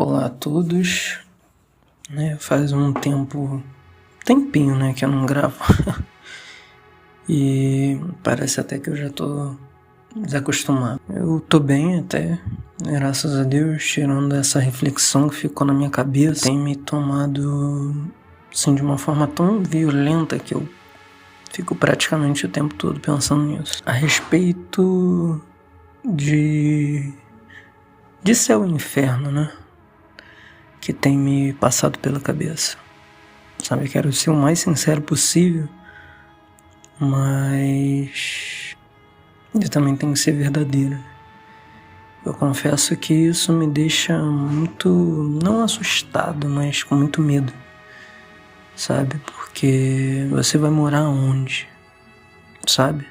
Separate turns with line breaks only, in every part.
Olá a todos, faz um tempinho, que eu não gravo e parece até que eu já tô desacostumado. Eu tô bem até, graças a Deus, tirando essa reflexão que ficou na minha cabeça, tem me tomado assim de uma forma tão violenta que eu fico praticamente o tempo todo pensando nisso. A respeito de céu e inferno, que tem me passado pela cabeça. Sabe, eu quero ser o mais sincero possível, mas eu também tenho que ser verdadeiro. Eu confesso que isso me deixa muito, não assustado, mas com muito medo, sabe? Porque você vai morar onde, sabe?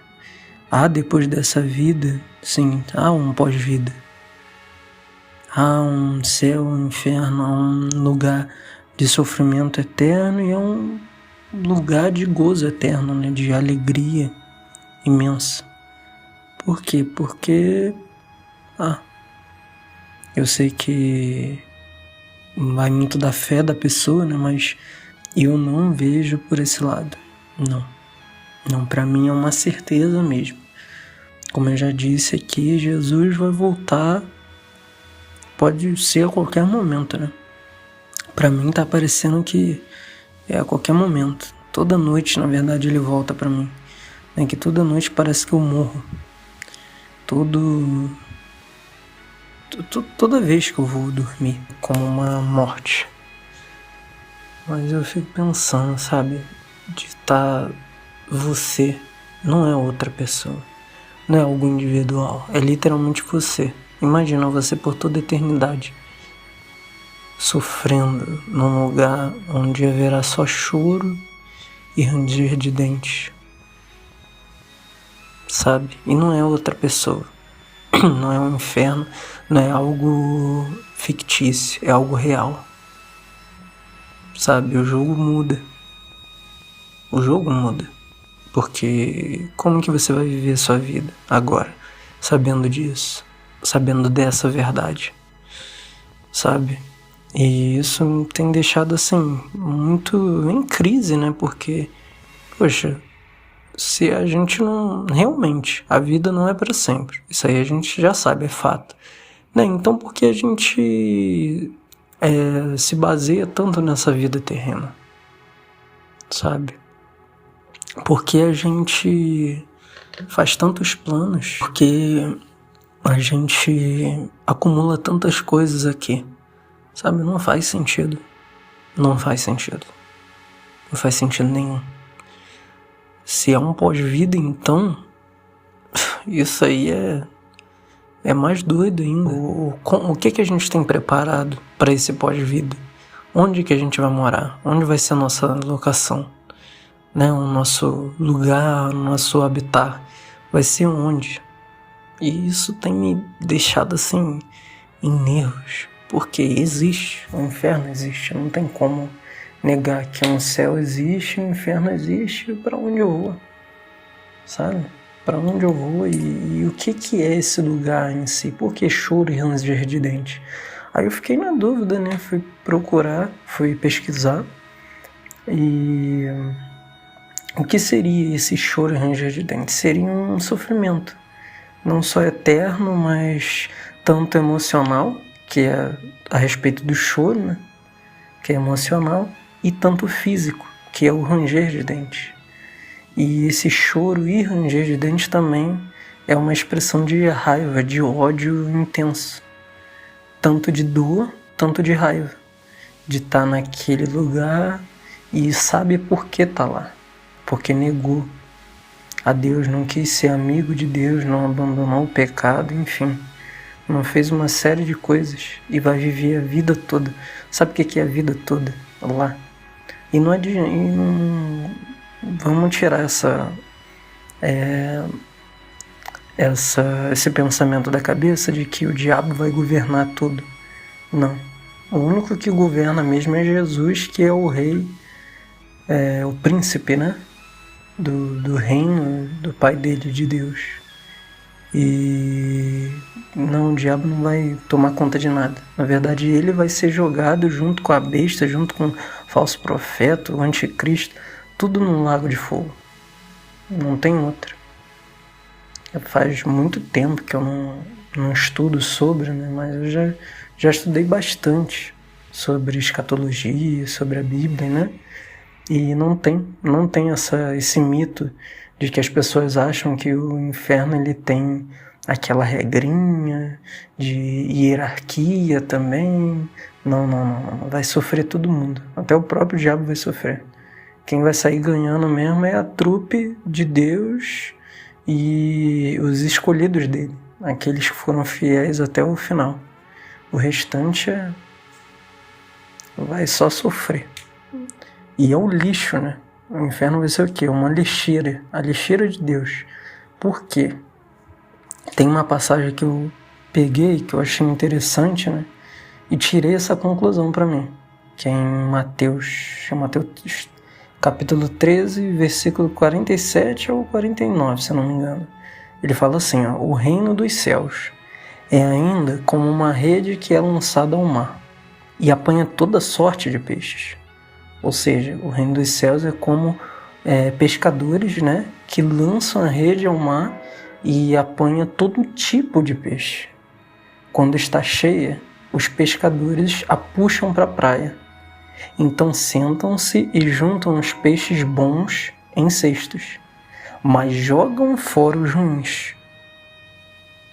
Depois dessa vida, sim, há um pós-vida. Há um céu, um inferno, há um lugar de sofrimento eterno e é um lugar de gozo eterno, de alegria imensa. Por quê? Porque eu sei que vai muito da fé da pessoa, mas eu não vejo por esse lado. Não, pra mim é uma certeza mesmo. Como eu já disse aqui, Jesus vai voltar. Pode ser a qualquer momento, Pra mim tá parecendo que é a qualquer momento. Toda noite, na verdade, ele volta pra mim. Que toda noite parece que eu morro. Toda vez que eu vou dormir, como uma morte. Mas eu fico pensando, sabe? De estar você, não é outra pessoa. Não é algo individual, é literalmente você. Imagina você por toda a eternidade, sofrendo num lugar onde haverá só choro e ranger de dentes, sabe? E não é outra pessoa, não é um inferno, não é algo fictício, é algo real, sabe? O jogo muda, porque como que você vai viver a sua vida agora, sabendo disso, sabendo dessa verdade, sabe? E isso me tem deixado assim, muito em crise, Porque, poxa, se a gente não... Realmente, a vida não é para sempre. Isso aí a gente já sabe, é fato. Então por que a gente se baseia tanto nessa vida terrena? Sabe? Porque a gente faz tantos planos, porque a gente acumula tantas coisas aqui. Sabe, não faz sentido. Não faz sentido nenhum. Se é um pós-vida, então, isso aí é mais doido ainda. O que a gente tem preparado para esse pós-vida? Onde que a gente vai morar? Onde vai ser a nossa locação? O nosso lugar, o nosso habitat? Vai ser onde? E isso tem me deixado assim, em nervos. Porque existe, o inferno existe, não tem como negar que um céu existe, um inferno existe, para onde eu vou, sabe? Para onde eu vou e o que é esse lugar em si? Por que choro e ranger de dente? Aí eu fiquei na dúvida, fui procurar, fui pesquisar e o que seria esse choro e ranger de dente? Seria um sofrimento, não só eterno, mas tanto emocional, que é a respeito do choro, que é emocional, e tanto físico, que é o ranger de dentes. E esse choro e ranger de dentes também é uma expressão de raiva, de ódio intenso. Tanto de dor, tanto de raiva. De estar naquele lugar e sabe por que tá lá. Porque negou a Deus, não quis ser amigo de Deus, não abandonou o pecado, enfim. Não fez uma série de coisas e vai viver a vida toda. Sabe o que é a vida toda? Lá. E não vamos tirar esse pensamento da cabeça de que o diabo vai governar tudo. Não. O único que governa mesmo é Jesus, que é o rei, o príncipe, do reino do Pai dele, de Deus. E não, o diabo não vai tomar conta de nada. Na verdade, ele vai ser jogado junto com a besta, junto com o falso profeta, o anticristo, tudo num lago de fogo. Não tem outra. Faz muito tempo que eu não estudo sobre, né? Mas eu já estudei bastante sobre escatologia, sobre a Bíblia, né? E não tem esse mito de que as pessoas acham que o inferno ele tem aquela regrinha de hierarquia também. Não. Vai sofrer todo mundo. Até o próprio diabo vai sofrer. Quem vai sair ganhando mesmo é a trupe de Deus e os escolhidos dele, aqueles que foram fiéis até o final. O restante vai só sofrer. E é o lixo, né? O inferno vai ser o quê? Uma lixeira. A lixeira de Deus. Por quê? Tem uma passagem que eu peguei, que eu achei interessante, né? E tirei essa conclusão para mim. Que é em Mateus capítulo 13, versículo 47 ou 49, se eu não me engano. Ele fala assim, ó, o reino dos céus é ainda como uma rede que é lançada ao mar e apanha toda sorte de peixes. Ou seja, o reino dos céus é como pescadores, né, que lançam a rede ao mar e apanha todo tipo de peixe. Quando está cheia, os pescadores a puxam para a praia. Então sentam-se e juntam os peixes bons em cestos, mas jogam fora os ruins.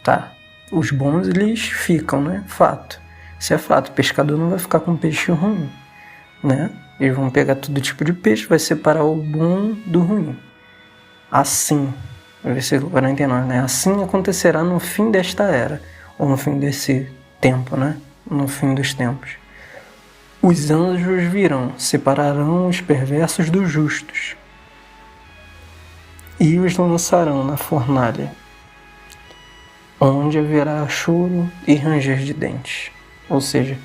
Tá? Os bons eles ficam, né? Fato. Isso é fato. O pescador não vai ficar com peixe ruim, né? Eles vão pegar todo tipo de peixe, vai separar o bom do ruim. Assim, versículo 49, né? Assim acontecerá no fim desta era, ou no fim desse tempo, né? No fim dos tempos. Os anjos virão, separarão os perversos dos justos e os lançarão na fornalha, onde haverá choro e ranger de dentes. Ou seja,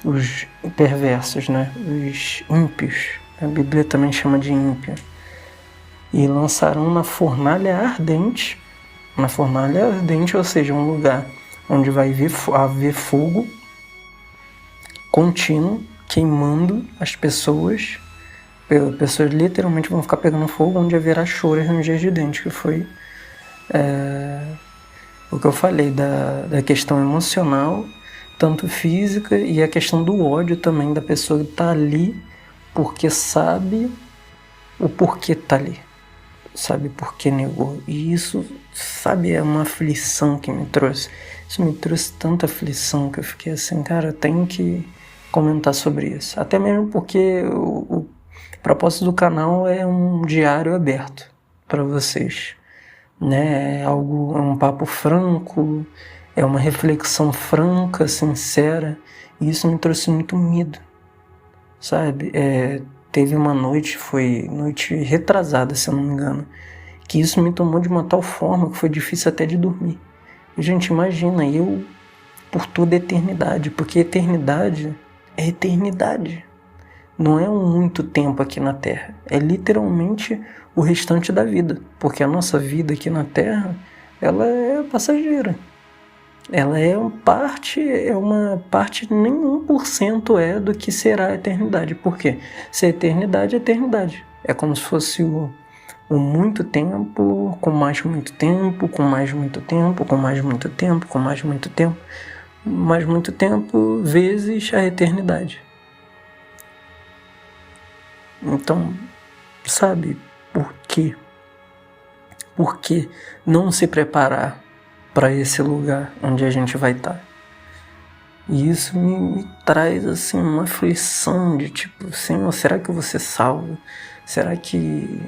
os perversos, né? Os ímpios, a Bíblia também chama de ímpio, e lançarão na fornalha ardente, ou seja, um lugar onde vai haver fogo contínuo, queimando as pessoas. Pessoas literalmente vão ficar pegando fogo, onde haverá choro e ranger de dentes, que foi o que eu falei da questão emocional, tanto física, e a questão do ódio também da pessoa que está ali porque sabe o porquê está ali, sabe por que negou. E isso, sabe, é uma aflição que me trouxe. Isso me trouxe tanta aflição que eu fiquei assim, cara, eu tenho que comentar sobre isso. Até mesmo porque o propósito do canal é um diário aberto para vocês, né? É um papo franco, é uma reflexão franca, sincera, e isso me trouxe muito medo, sabe? Teve uma noite, foi noite retrasada, se eu não me engano, que isso me tomou de uma tal forma que foi difícil até de dormir. E, gente, imagina, eu por toda a eternidade, porque eternidade é eternidade. Não é muito tempo aqui na Terra. É literalmente o restante da vida. Porque a nossa vida aqui na Terra, ela é passageira. Ela é uma parte nem 1% do que será a eternidade. Por quê? Se a eternidade é eternidade. É como se fosse o muito tempo, com mais muito tempo, com mais muito tempo, com mais muito tempo, com mais muito tempo. Mais muito tempo vezes a eternidade. Então, sabe, por quê? Por que não se preparar para esse lugar onde a gente vai estar? E isso me traz assim uma aflição de tipo, Senhor, será que eu vou ser salvo? Será que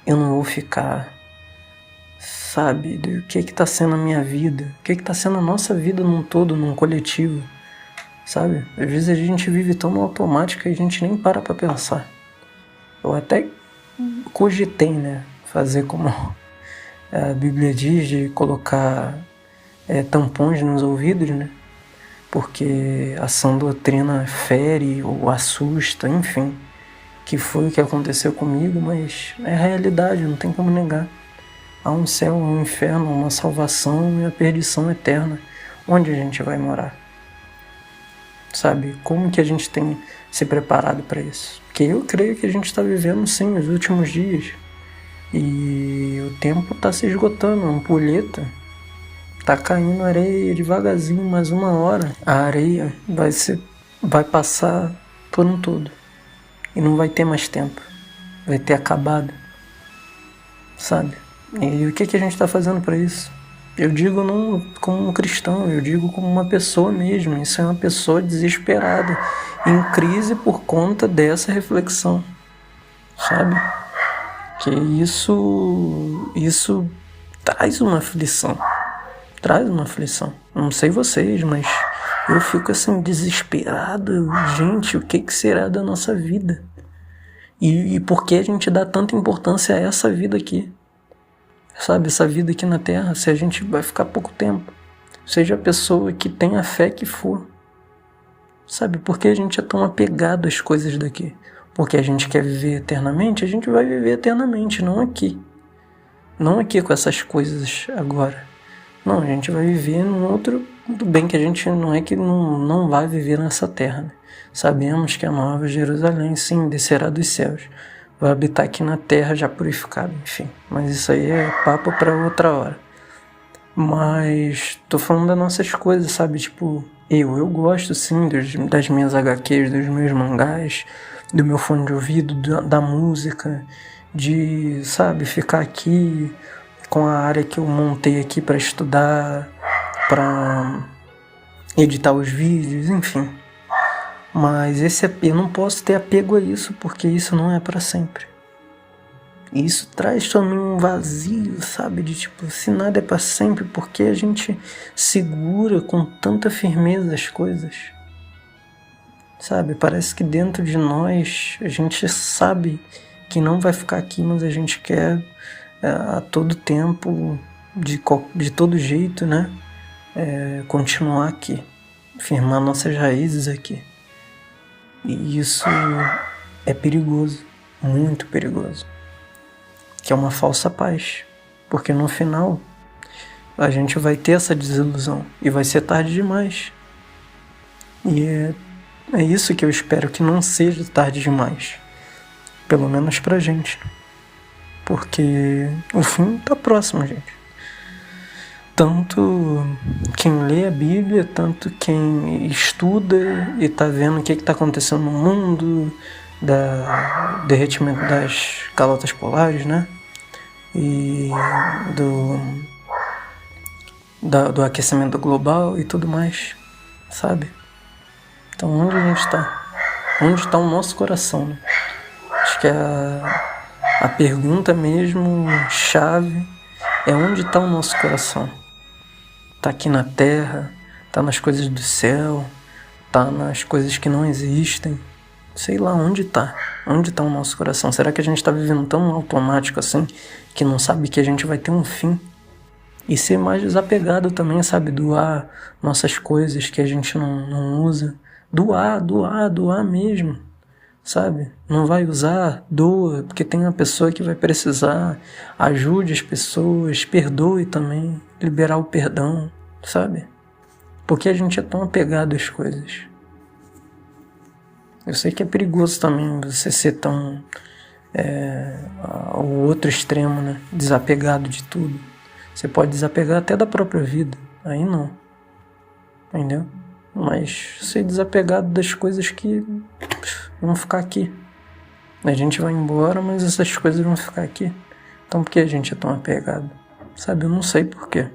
eu não vou ficar? Sabe, do que está sendo a minha vida, o que está sendo a nossa vida num todo, num coletivo, sabe? Às vezes a gente vive tão no automático que a gente nem para pensar. Eu até cogitei, né, fazer como a Bíblia diz, de colocar tampões nos ouvidos, né, porque a sã doutrina fere ou assusta, enfim, que foi o que aconteceu comigo, mas é realidade, não tem como negar. Há um céu, há um inferno, uma salvação e a perdição eterna. onde a gente vai morar? Sabe, como que a gente tem se preparado para isso? Porque eu creio que a gente está vivendo, sim, os últimos dias. E o tempo está se esgotando, a ampulheta tá caindo areia devagarzinho, mais 1 hora. A areia vai passar por um todo. E não vai ter mais tempo. Vai ter acabado. Sabe? E o que a gente está fazendo para isso? Eu digo não como um cristão, eu digo como uma pessoa mesmo. Isso é uma pessoa desesperada, em crise por conta dessa reflexão, sabe? Que isso traz uma aflição. Traz uma aflição. Não sei vocês, mas eu fico assim desesperado. Gente, o que será da nossa vida? E por que a gente dá tanta importância a essa vida aqui? Sabe, essa vida aqui na Terra, se a gente vai ficar pouco tempo. Seja a pessoa que tem a fé que for. Sabe, por que a gente é tão apegado às coisas daqui? Porque a gente quer viver eternamente, a gente vai viver eternamente, não aqui. Não aqui com essas coisas agora. Não, a gente vai viver num outro... Tudo bem que a gente não é que não vai viver nessa terra, né? Sabemos que a Nova Jerusalém, sim, descerá dos céus. Vai habitar aqui na terra já purificado, enfim. Mas isso aí é papo para outra hora. Mas tô falando das nossas coisas, sabe? Tipo, eu gosto, sim, das minhas HQs, dos meus mangás, do meu fone de ouvido, da música, de, sabe, ficar aqui com a área que eu montei aqui para estudar, para editar os vídeos, enfim. Mas eu não posso ter apego a isso, porque isso não é para sempre. E isso traz também um vazio, sabe? De tipo, se nada é para sempre, porque a gente segura com tanta firmeza as coisas. Sabe? Parece que dentro de nós a gente sabe que não vai ficar aqui, mas a gente quer a todo tempo, de todo jeito, né? Continuar aqui, firmar nossas raízes aqui. E isso é perigoso, muito perigoso. Que é uma falsa paz. Porque no final a gente vai ter essa desilusão e vai ser tarde demais. E é isso que eu espero que não seja tarde demais. Pelo menos pra gente. Porque o fim tá próximo, gente. Tanto quem lê a Bíblia, tanto quem estuda e tá vendo o que tá acontecendo no mundo, derretimento das calotas polares, né? E do aquecimento global e tudo mais, sabe? Então onde a gente tá? Onde está o nosso coração, né? Acho que a pergunta mesmo, chave, é onde está o nosso coração? Tá aqui na terra, tá nas coisas do céu, tá nas coisas que não existem. Sei lá, onde tá? Onde tá o nosso coração? Será que a gente tá vivendo tão automático assim, que não sabe que a gente vai ter um fim? E ser mais desapegado também, sabe? Doar nossas coisas que a gente não usa. Doar mesmo, sabe? Não vai usar, doa, porque tem uma pessoa que vai precisar. Ajude as pessoas, perdoe também, liberar o perdão, sabe? Porque a gente é tão apegado às coisas. Eu sei que é perigoso também você ser tão ao outro extremo, né? Desapegado de tudo. Você pode desapegar até da própria vida. Aí não. Entendeu? Mas ser desapegado das coisas que vão ficar aqui. A gente vai embora, mas essas coisas vão ficar aqui. Então por que a gente é tão apegado? Sabe, eu não sei por quê.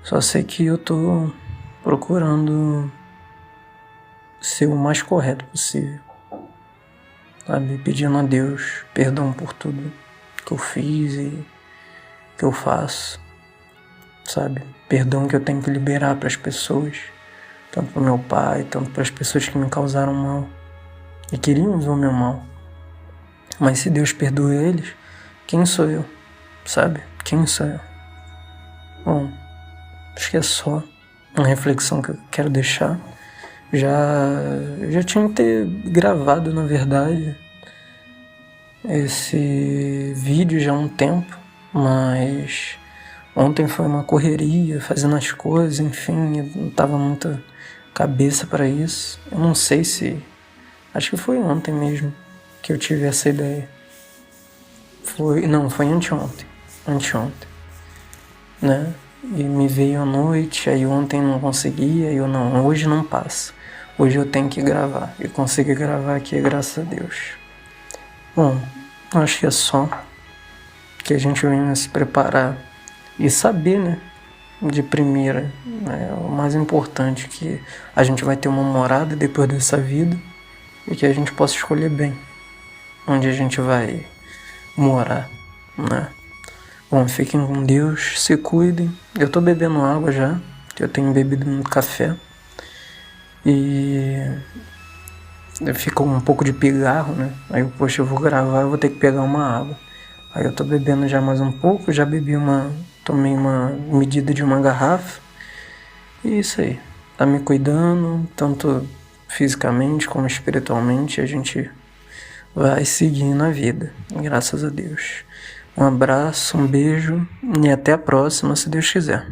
Só sei que eu tô procurando ser o mais correto possível, sabe, pedindo a Deus perdão por tudo que eu fiz e que eu faço, sabe, perdão que eu tenho que liberar para as pessoas, tanto para o meu pai, tanto para as pessoas que me causaram mal e queriam ver o meu mal. Mas se Deus perdoa eles, quem sou eu, sabe, quem sou eu? Bom, acho que é só uma reflexão que eu quero deixar. Já tinha que ter gravado, na verdade, esse vídeo já há um tempo, mas Ontem foi uma correria, fazendo as coisas, enfim, eu não tava muita cabeça para isso. Eu não sei se... Acho que foi ontem mesmo que eu tive essa ideia. Foi anteontem. Anteontem, né? E me veio à noite, aí ontem não conseguia, hoje não passa. Hoje eu tenho que gravar. E consegui gravar aqui, graças a Deus. Bom, acho que é só que a gente venha se preparar e saber, né? De primeira, né, o mais importante, que a gente vai ter uma morada depois dessa vida e que a gente possa escolher bem onde a gente vai morar, né? Bom, fiquem com Deus, se cuidem. Eu tô bebendo água já, eu tenho bebido muito café e fica um pouco de pigarro, né? Aí, poxa, eu vou gravar, eu vou ter que pegar uma água. Aí eu tô bebendo já mais um pouco, já tomei uma medida de uma garrafa. E isso aí, tá me cuidando, tanto fisicamente como espiritualmente, a gente vai seguir na vida, graças a Deus. Um abraço, um beijo e até a próxima, se Deus quiser.